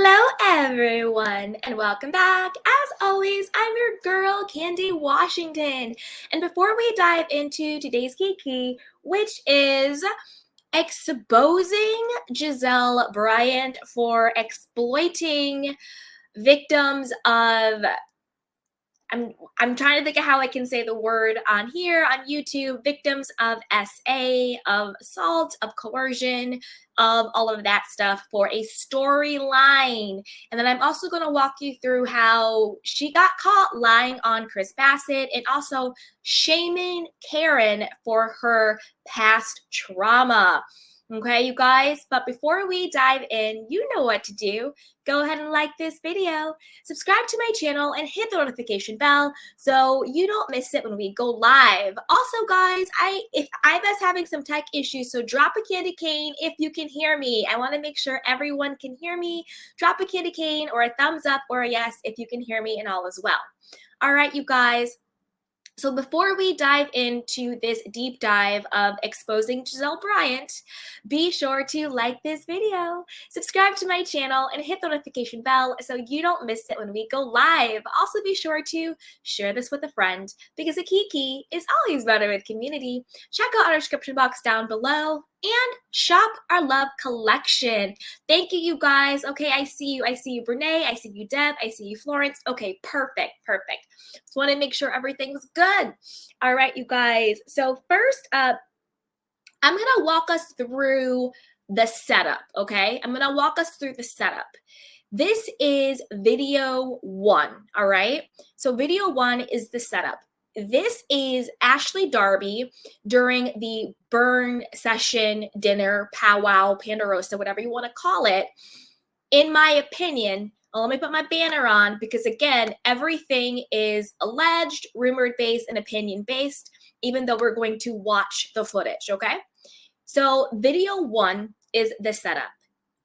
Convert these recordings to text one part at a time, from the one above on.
Hello everyone and welcome back. As always, I'm your girl Candy Washington. And before we dive into today's Kiki, which is exposing Gizelle Bryant for exploiting victims of I'm trying to think of how I can say the word on here on YouTube, victims of SA, of assault, of coercion, of all of that stuff for a storyline. And then I'm also going to walk you through how she got caught lying on Chris Bassett and also shaming Karen for her past trauma. Okay, you guys, but before we dive in, you know what to do. Go ahead and like this video, subscribe to my channel, and hit the notification bell so you don't miss it when we go live. Also, guys, if I'm having some tech issues, so drop a candy cane if you can hear me. I want to make sure everyone can hear me. Drop a candy cane or a thumbs up or a yes if you can hear me and all as well. All right, you guys. So before we dive into this deep dive of exposing Gizelle Bryant, be sure to like this video, subscribe to my channel, and hit the notification bell so you don't miss it when we go live. Also be sure to share this with a friend because a Kiki is always better with community. Check out our description box down below and shop our love collection. Thank you, you guys. Okay, I see you. I see you, Brene. I see you, Deb. I see you, Florence. Okay, perfect. Just want to make sure everything's good. All right, you guys. So first up, I'm going to walk us through the setup, okay? I'm going to walk us through the setup. This is video one, all right? So video one is the setup. This is Ashley Darby during the burn session, dinner, powwow, Pandarosa, whatever you want to call it. In my opinion, let me put my banner on because, again, everything is alleged, rumored-based, and opinion-based, even though we're going to watch the footage, okay? So video one is the setup.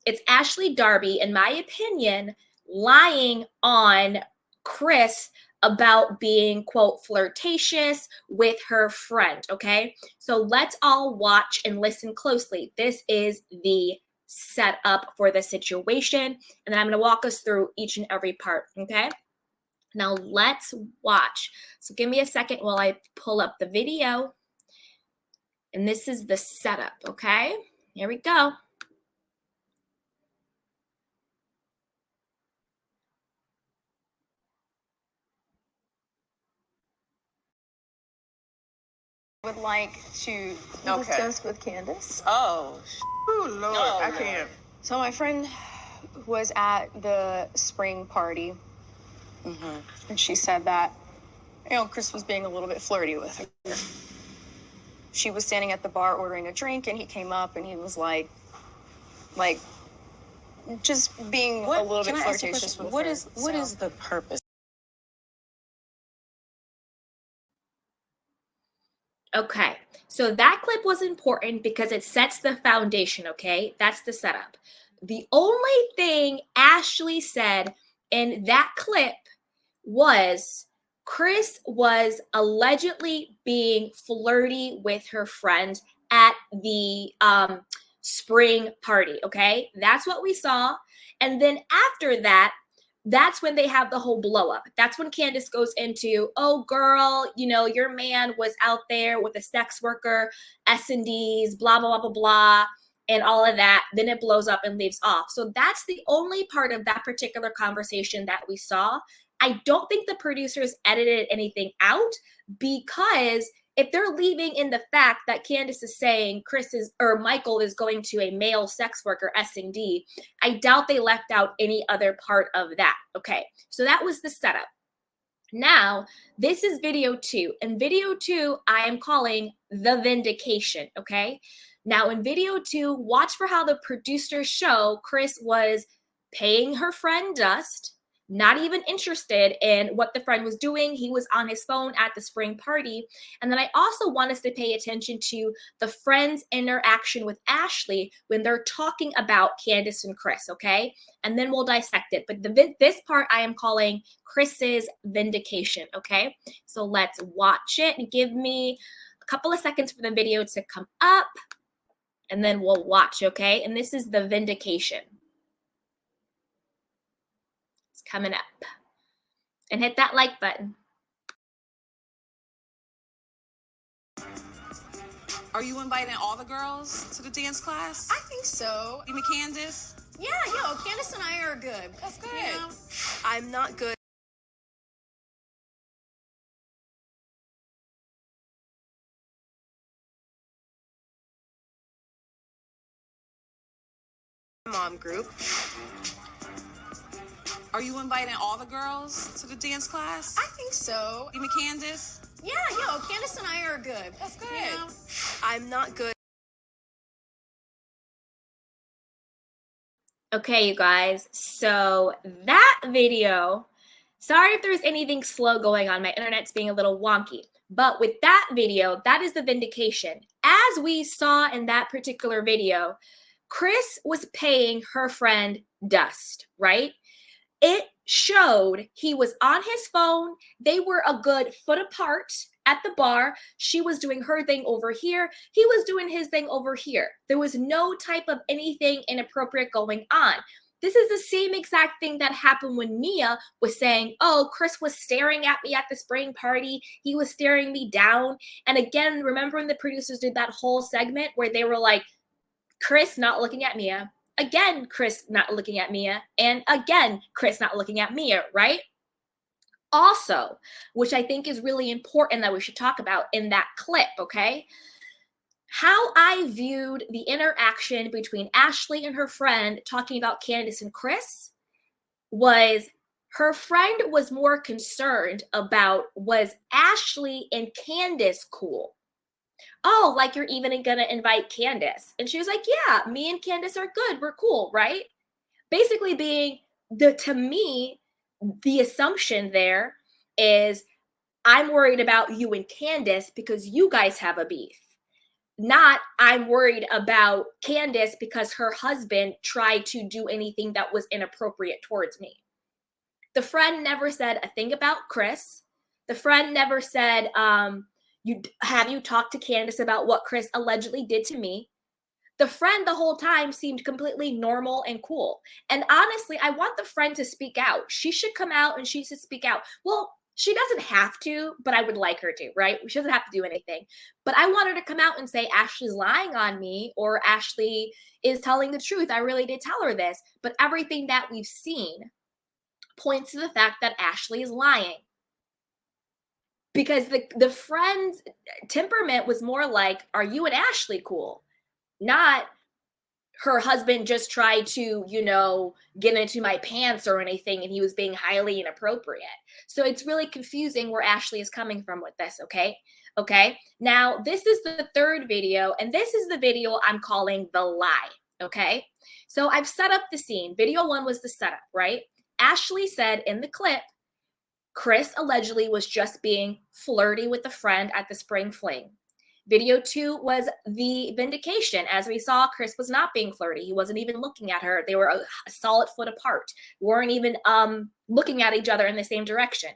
It's Ashley Darby, in my opinion, lying on Chris about being, quote, flirtatious with her friend, okay? So let's all watch and listen closely. This is the setup for the situation, and then I'm going to walk us through each and every part, okay? Now let's watch. So give me a second while I pull up the video, and this is the setup, okay? Here we go. Would like to discuss with Candace. Oh, Oh, Lord, Oh, I Lord. can't. So my friend was at the spring party, and she said that, Chris was being a little bit flirty with her. She was standing at the bar ordering a drink, and he came up, and he was like, just being a little bit flirtatious with What her. What is the purpose? Okay, so that clip was important because it sets the foundation, okay? That's the setup. The only thing Ashley said in that clip was Chris was allegedly being flirty with her friend at the spring party, okay? That's what we saw. And then after that, that's when they have the whole blow up. That's when Candace goes into, oh girl, your man was out there with a sex worker, S&Ds, blah, blah, blah, blah, blah, and all of that. Then it blows up and leaves off. So that's the only part of that particular conversation that we saw. I don't think the producers edited anything out because if they're leaving in the fact that Candace is saying Michael is going to a male sex worker, S&D, I doubt they left out any other part of that. Okay, so that was the setup. Now, this is video two. And video two, I am calling the Vindication, okay? Now, in video two, watch for how the producers show Chris was paying her friend dust, not even interested in what the friend was doing. He was on his phone at the spring party. And then I also want us to pay attention to the friend's interaction with Ashley when they're talking about Candace and Chris, okay? And then we'll dissect it. But this part I am calling Chris's Vindication, okay? So let's watch it and give me a couple of seconds for the video to come up, and then we'll watch, okay? And this is the Vindication. coming up. And hit that like button. Are you inviting all the girls to the dance class? I think so. You mean Candace? Yeah, Candace and I are good. That's good. You know, I'm not good. Mom group. Are you inviting all the girls to the dance class? I think so. You mean Candace? Yeah, Candace and I are good. That's good. You know, I'm not good. Okay, you guys, so that video, sorry if there's anything slow going on, my internet's being a little wonky, but with that video, that is the vindication. As we saw in that particular video, Chris was paying her friend dust, right? It showed he was on his phone. They were a good foot apart at the bar. She was doing her thing over here. He was doing his thing over here. There was no type of anything inappropriate going on. This is the same exact thing that happened when Mia was saying, oh, Chris was staring at me at the spring party. He was staring me down. And again, remember when the producers did that whole segment where they were like, Chris not looking at Mia. Again, Chris not looking at Mia. And again, Chris not looking at Mia, right? Also, which I think is really important that we should talk about in that clip, okay? How I viewed the interaction between Ashley and her friend talking about Candace and Chris was her friend was more concerned about, was Ashley and Candace cool? Oh, like you're even gonna invite Candace. And she was like, yeah, me and Candace are good. We're cool, right? Basically being to me, the assumption there is I'm worried about you and Candace because you guys have a beef. Not I'm worried about Candace because her husband tried to do anything that was inappropriate towards me. The friend never said a thing about Chris. The friend never said, you talked to Candace about what Chris allegedly did to me? The friend the whole time seemed completely normal and cool. And honestly, I want the friend to speak out. She should come out and she should speak out. Well, she doesn't have to, but I would like her to, right? She doesn't have to do anything. But I want her to come out and say, Ashley's lying on me, or Ashley is telling the truth. I really did tell her this. But everything that we've seen points to the fact that Ashley is lying. Because the friend's temperament was more like, are you and Ashley cool? Not her husband just tried to, get into my pants or anything and he was being highly inappropriate. So it's really confusing where Ashley is coming from with this, okay? Okay, now this is the third video and this is the video I'm calling the lie, okay? So I've set up the scene. Video 1 was the setup, right? Ashley said in the clip, Chris allegedly was just being flirty with a friend at the spring fling. Video 2 was the vindication. As we saw, Chris was not being flirty. He wasn't even looking at her. They were a solid foot apart. Weren't even looking at each other in the same direction.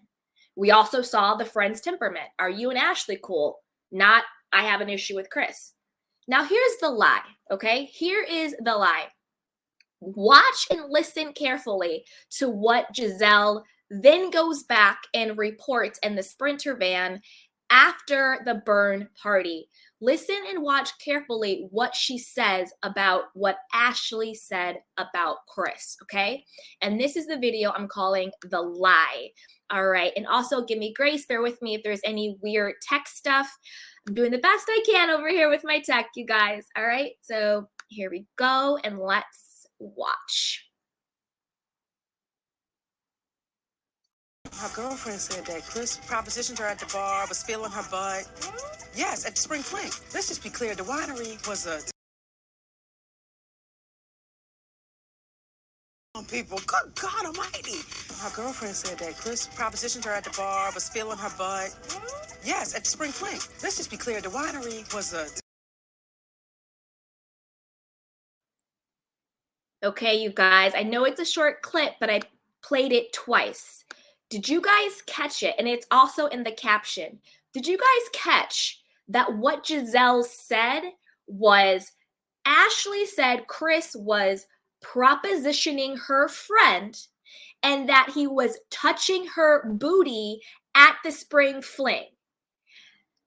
We also saw the friend's temperament. Are you and Ashley cool? Not, I have an issue with Chris. Now here's the lie, okay? Here is the lie. Watch and listen carefully to what Giselle then goes back and reports in the Sprinter van after the burn party. Listen and watch carefully what she says about what Ashley said about Chris, okay? And this is the video I'm calling the lie. All right, and also give me grace, bear with me if there's any weird tech stuff. I'm doing the best I can over here with my tech, you guys. All right, so here we go, and let's watch. Her girlfriend said that Chris propositioned her at the bar, was feeling her butt. Yes, at the spring fling. Let's just be clear, the winery was a... People, good God almighty. Her girlfriend said that Chris propositioned her at the bar, was feeling her butt. Yes, at the spring fling. Let's just be clear, the winery was a... Okay, you guys, I know it's a short clip, but I played it twice. Did you guys catch it? And it's also in the caption. Did you guys catch that what Giselle said was Ashley said Chris was propositioning her friend and that he was touching her booty at the spring fling.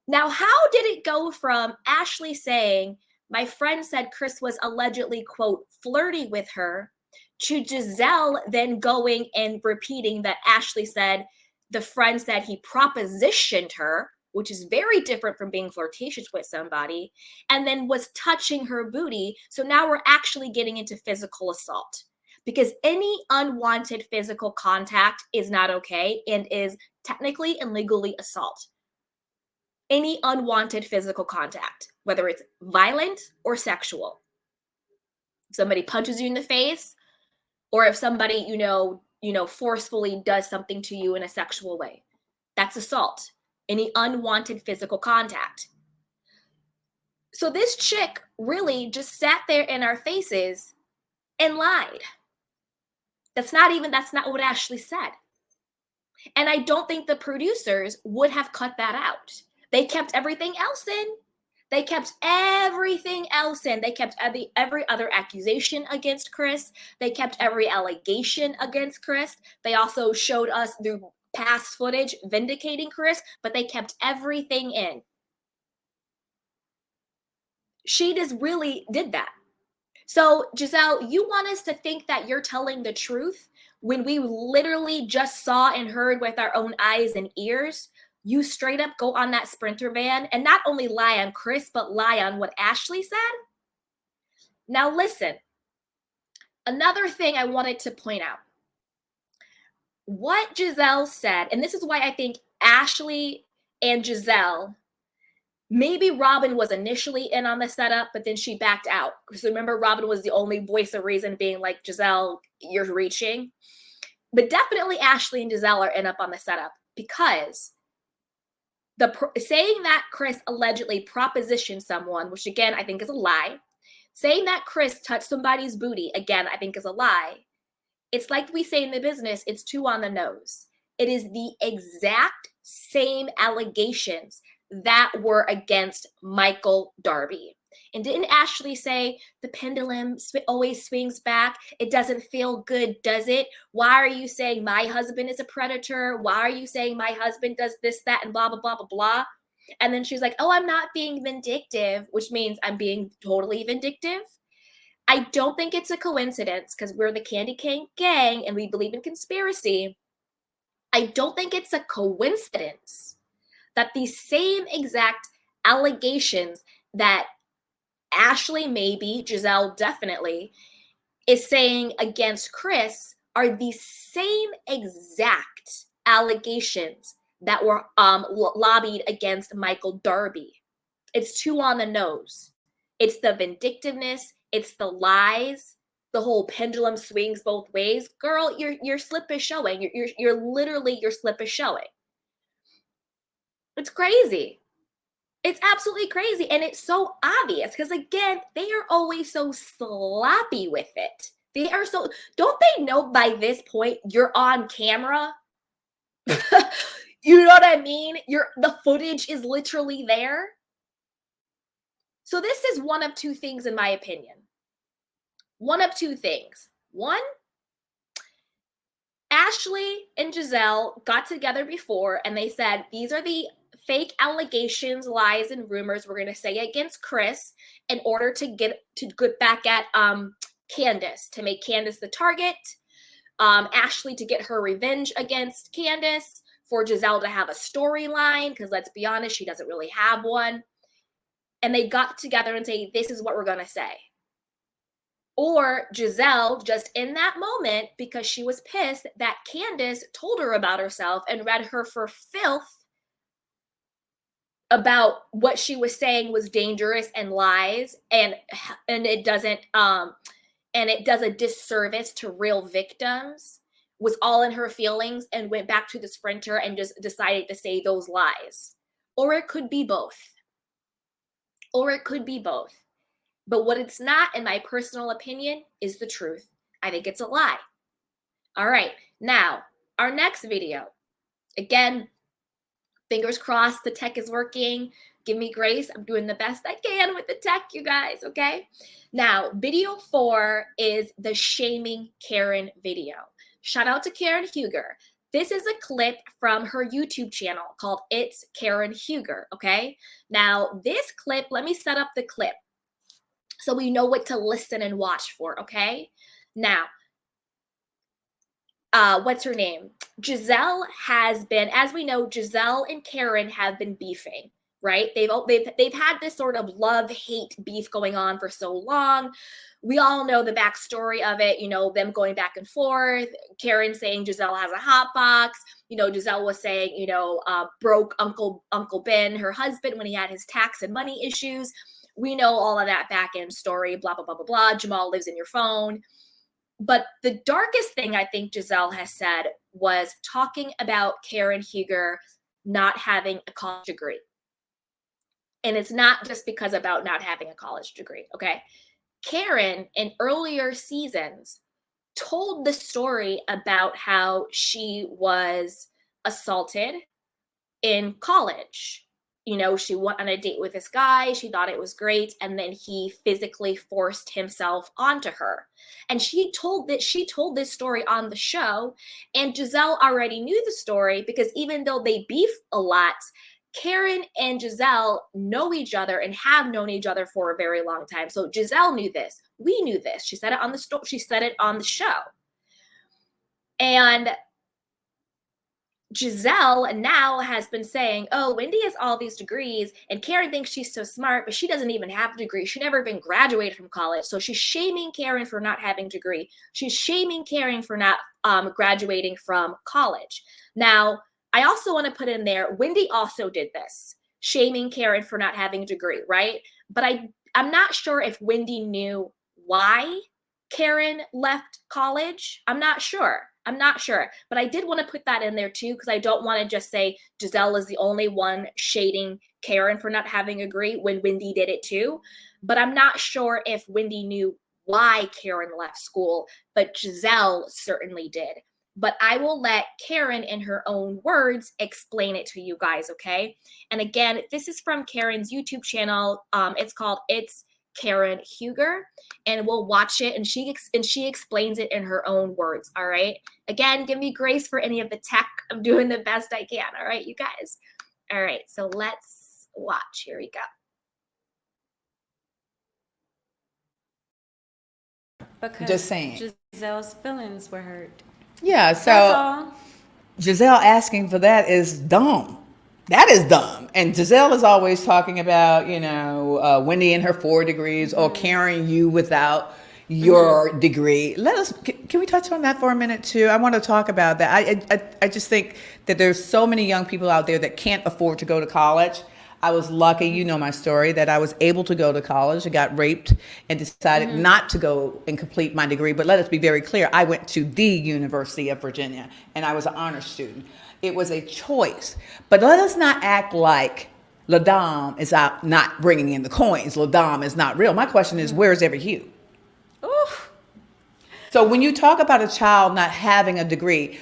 Now, how did it go from Ashley saying, my friend said Chris was allegedly, quote, flirty with her, to Giselle then going and repeating that Ashley said the friend said he propositioned her, which is very different from being flirtatious with somebody, and then was touching her booty. So now we're actually getting into physical assault, because any unwanted physical contact is not okay and is technically and legally assault. Any unwanted physical contact, whether it's violent or sexual. If somebody punches you in the face, or if somebody, forcefully does something to you in a sexual way, that's assault. Any unwanted physical contact. So this chick really just sat there in our faces and lied. That's not what Ashley said. And I don't think the producers would have cut that out. They kept everything else in. They kept everything else in. They kept every other accusation against Chris. They kept every allegation against Chris. They also showed us through past footage vindicating Chris, but they kept everything in. She just really did that. So, Giselle, you want us to think that you're telling the truth when we literally just saw and heard with our own eyes and ears? You straight up go on that Sprinter van and not only lie on Chris, but lie on what Ashley said? Now, listen, another thing I wanted to point out. What Giselle said, and this is why I think Ashley and Giselle, maybe Robin was initially in on the setup, but then she backed out. Because remember, Robin was the only voice of reason being like, Giselle, you're reaching. But definitely Ashley and Giselle are in up on the setup, because saying that Chris allegedly propositioned someone, which again, I think is a lie. Saying that Chris touched somebody's booty, again, I think is a lie. It's like we say in the business, it's too on the nose. It is the exact same allegations that were against Michael Darby. And didn't Ashley say the pendulum always swings back? It doesn't feel good, does it? Why are you saying my husband is a predator? Why are you saying my husband does this, that, and blah, blah, blah, blah, blah? And then she's like, oh, I'm not being vindictive, which means I'm being totally vindictive. I don't think it's a coincidence, because we're the Candy Cane Gang and we believe in conspiracy. I don't think it's a coincidence that these same exact allegations that Ashley, maybe, Giselle definitely, is saying against Chris are the same exact allegations that were lobbied against Michael Darby. It's too on the nose. It's the vindictiveness. It's the lies. The whole pendulum swings both ways. Girl, your slip is showing. You're literally, your slip is showing. It's crazy. It's absolutely crazy. And it's so obvious because, again, they are always so sloppy with it. They are so, don't they know by this point you're on camera? You know what I mean? The footage is literally there. So this is one of two things, in my opinion. One of two things. One, Ashley and Giselle got together before and they said, these are the fake allegations, lies, and rumors we're going to say against Chris in order to get back at Candace, to make Candace the target, Ashley to get her revenge against Candace, for Giselle to have a storyline, because let's be honest, she doesn't really have one. And they got together and say, this is what we're going to say. Or Giselle, just in that moment, because she was pissed that Candace told her about herself and read her for filth about what she was saying was dangerous and lies, and it doesn't and it does a disservice to real victims, was all in her feelings and went back to the Sprinter and just decided to say those lies. Or it could be both. Or it could be both. But what it's not, in my personal opinion, is the truth. I think it's a lie. All right, now, our next video. Again, fingers crossed the tech is working. Give me grace. I'm doing the best I can with the tech, you guys, okay? Now, video 4 is the shaming Karen video. Shout out to Karen Huger. This is a clip from her YouTube channel called It's Karen Huger, okay? Now, this clip, let me set up the clip so we know what to listen and watch for, okay? Now, what's her name? Giselle has been, as we know, Giselle and Karen have been beefing, right? They've had this sort of love-hate beef going on for so long. We all know the backstory of it, you know, them going back and forth, Karen saying Giselle has a hot box, you know, Giselle was saying, you know, broke Uncle Ben, her husband, when he had his tax and money issues. We know all of that back end story, blah, blah, blah, blah, blah. Jamal lives in your phone. But the darkest thing I think Giselle has said was talking about Karen Huger not having a college degree. And it's not just because about not having a college degree, okay? Karen, in earlier seasons, told the story about how she was assaulted in college. You know, she went on a date with this guy. She thought it was great. And then he physically forced himself onto her. And she told this story on the show. And Giselle already knew the story because even though they beef a lot, Karen and Giselle know each other and have known each other for a very long time. So Giselle knew this. We knew this. She said it on the show. And Giselle now has been saying, oh, Wendy has all these degrees and Karen thinks she's so smart, but she doesn't even have a degree. She never even graduated from college. So she's shaming Karen for not having a degree. She's shaming Karen for not graduating from college. Now, I also want to put in there, Wendy also did this, shaming Karen for not having a degree, right? But I'm not sure if Wendy knew why Karen left college. I'm not sure. But I did want to put that in there too, because I don't want to just say Giselle is the only one shading Karen for not having a degree when Wendy did it too. But I'm not sure if Wendy knew why Karen left school, but Giselle certainly did. But I will let Karen, in her own words, explain it to you guys, okay? And again, this is from Karen's YouTube channel. It's called It's Karen Huger, and we'll watch it, and she explains it in her own words, all right? Again, give me grace for any of the tech. I'm doing the best I can, all right, you guys? All right, so let's watch. Here we go. Because Just saying. Giselle's feelings were hurt. Yeah, That's so all. Giselle asking for that is dumb. That is dumb. And Giselle is always talking about, you know, Wendy and her 4 degrees, or carrying you without your degree. Can we touch on that for a minute too? I want to talk about that. I just think that there's so many young people out there that can't afford to go to college. I was lucky, you know my story, that I was able to go to college. I got raped and decided not to go and complete my degree. But let us be very clear, I went to the University of Virginia and I was an honors student. It was a choice. But let us not act like La Dame is out not bringing in the coins. La Dame is not real. My question is, where's every hue? Oof. So when you talk about a child not having a degree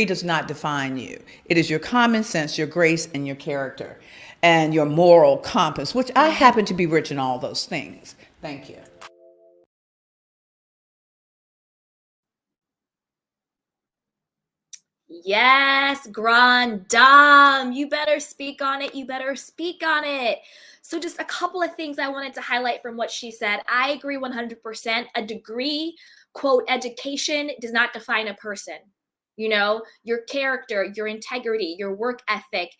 does not define you. It is your common sense, your grace, and your character, and your moral compass, which I happen to be rich in all those things. Thank you. Yes, Grand Dame. You better speak on it. You better speak on it. So just a couple of things I wanted to highlight from what she said. I agree 100%. A degree, quote, education does not define a person. You know, your character, your integrity, your work ethic,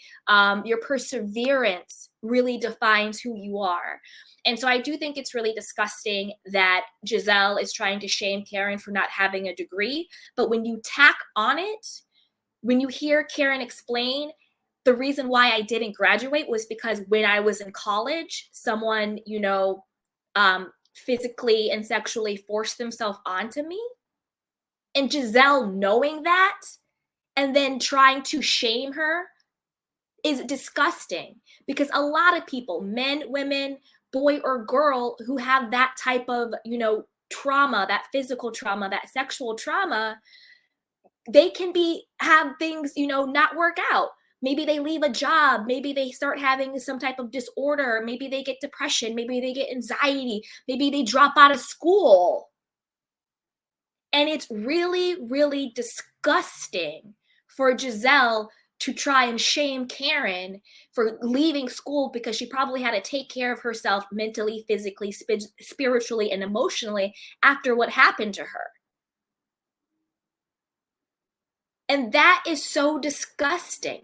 your perseverance really defines who you are. And so I do think it's really disgusting that Giselle is trying to shame Karen for not having a degree. But when you tack on it, when you hear Karen explain, the reason why I didn't graduate was because when I was in college, someone, you know, physically and sexually forced themselves onto me. And Giselle knowing that and then trying to shame her is disgusting, because a lot of people, men, women, boy or girl, who have that type of, you know, trauma, that physical trauma, that sexual trauma, they can have things, you know, not work out. Maybe they leave a job. Maybe they start having some type of disorder. Maybe they get depression. Maybe they get anxiety. Maybe they drop out of school. And it's really, really disgusting for Giselle to try and shame Karen for leaving school because she probably had to take care of herself mentally, physically, spiritually, and emotionally after what happened to her. And that is so disgusting.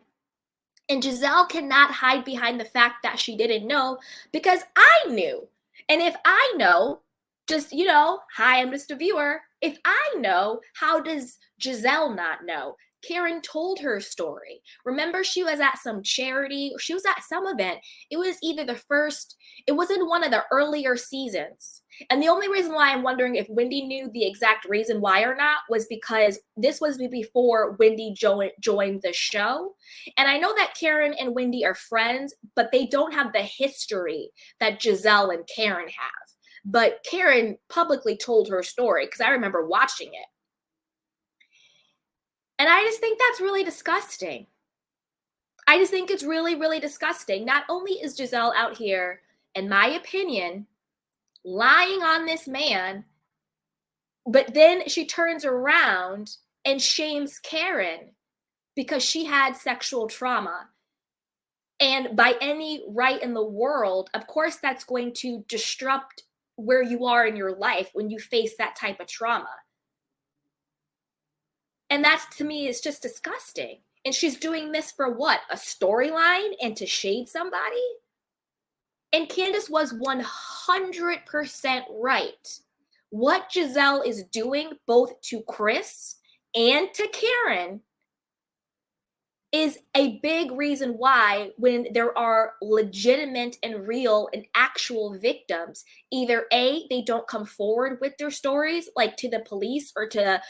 And Giselle cannot hide behind the fact that she didn't know, because I knew. And if I know, just, hi, I'm just a viewer. If I know, how does Giselle not know? Karen told her story. Remember, she was at some charity, or she was at some event. It was it was in one of the earlier seasons. And the only reason why I'm wondering if Wendy knew the exact reason why or not was because this was before Wendy joined the show. And I know that Karen and Wendy are friends, but they don't have the history that Giselle and Karen have. But Karen publicly told her story because I remember watching it. And I just think that's really disgusting. I just think it's really, really disgusting. Not only is Giselle out here, in my opinion, lying on this man, but then she turns around and shames Karen because she had sexual trauma. And by any right in the world, of course, that's going to disrupt where you are in your life when you face that type of trauma. And that, to me, is just disgusting. And she's doing this for what? A storyline and to shade somebody? And Candace was 100% right. What Giselle is doing, both to Chris and to Karen, is a big reason why, when there are legitimate and real and actual victims, either A, they don't come forward with their stories, like to the police or to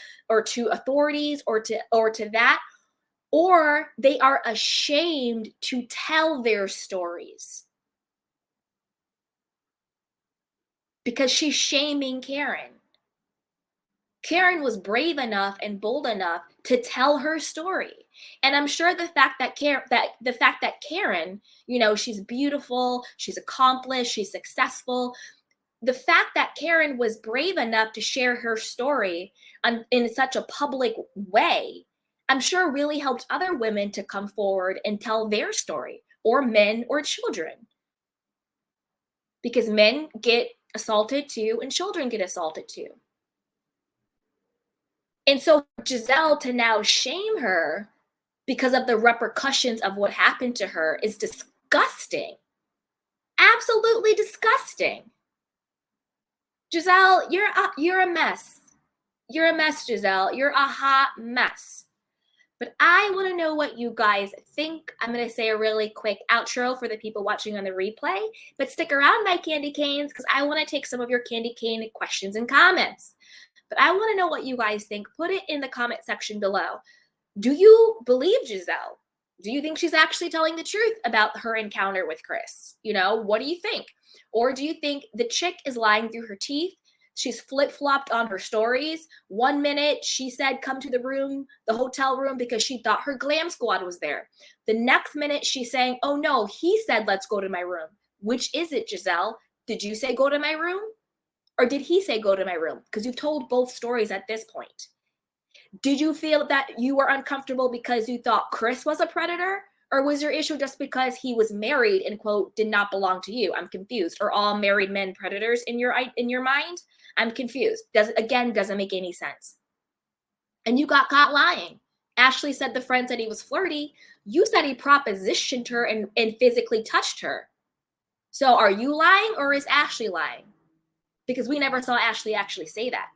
authorities or to that, or they are ashamed to tell their stories because she's shaming Karen. Karen was brave enough and bold enough to tell her story. And I'm sure the fact that Karen, she's beautiful, she's accomplished, she's successful. The fact that Karen was brave enough to share her story in such a public way, I'm sure really helped other women to come forward and tell their story, or men or children. Because men get assaulted too, and children get assaulted too. And so Giselle to now shame her because of the repercussions of what happened to her is disgusting. Absolutely disgusting. Giselle, you're a mess. You're a mess, Giselle. You're a hot mess. But I want to know what you guys think. I'm going to say a really quick outro for the people watching on the replay. But stick around, my candy canes, because I want to take some of your candy cane questions and comments. But I want to know what you guys think. Put it in the comment section below. Do you believe Giselle? Do you think she's actually telling the truth about her encounter with Chris? What do you think? Or do you think the chick is lying through her teeth? She's flip-flopped on her stories. 1 minute she said come to the hotel room, because she thought her glam squad was there. The next minute she's saying, oh no, he said let's go to my room. Which is it, Giselle? Did you say go to my room? Or did he say go to my room? Because you've told both stories at this point. Did you feel that you were uncomfortable because you thought Chris was a predator? Or was your issue just because he was married and, quote, did not belong to you? I'm confused. Are all married men predators in your mind? I'm confused. Doesn't make any sense. And you got caught lying. Ashley said the friend said he was flirty. You said he propositioned her and physically touched her. So are you lying, or is Ashley lying? Because we never saw Ashley actually say that.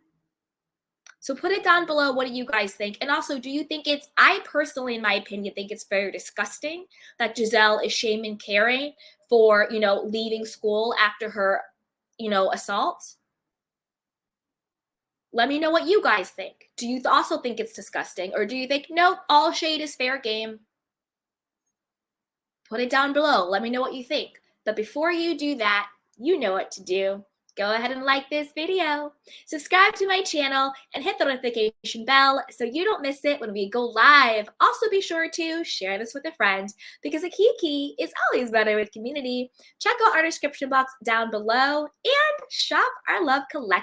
So put it down below. What do you guys think? And also, do you think I personally, in my opinion, think it's very disgusting that Giselle is shaming Karen for, leaving school after her, assault? Let me know what you guys think. Do you also think it's disgusting? Or do you think, nope, all shade is fair game? Put it down below. Let me know what you think. But before you do that, you know what to do. Go ahead and like this video, subscribe to my channel, and hit the notification bell so you don't miss it when we go live. Also, be sure to share this with a friend, because a kiki is always better with community. Check out our description box down below and shop our love collection.